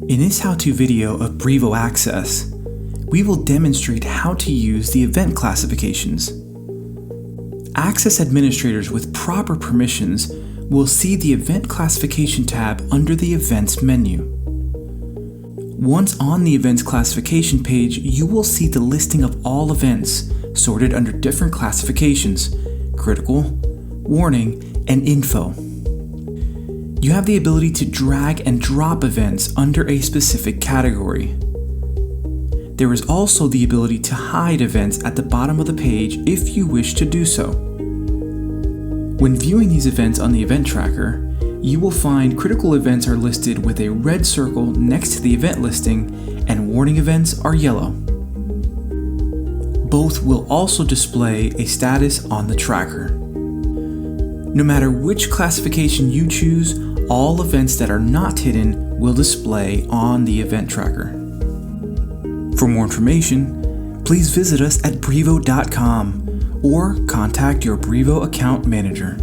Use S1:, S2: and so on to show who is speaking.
S1: In this how-to video of Brivo Access, we will demonstrate how to use the event classifications. Access administrators with proper permissions will see the Event Classification tab under the Events menu. Once on the Events Classification page, you will see the listing of all events sorted under different classifications: critical, warning, and info. You have the ability to drag and drop events under a specific category. There is also the ability to hide events at the bottom of the page if you wish to do so. When viewing these events on the event tracker, you will find critical events are listed with a red circle next to the event listing, and warning events are yellow. Both will also display a status on the tracker. No matter which classification you choose, all events that are not hidden will display on the event tracker. For more information, please visit us at brivo.com or contact your Brivo account manager.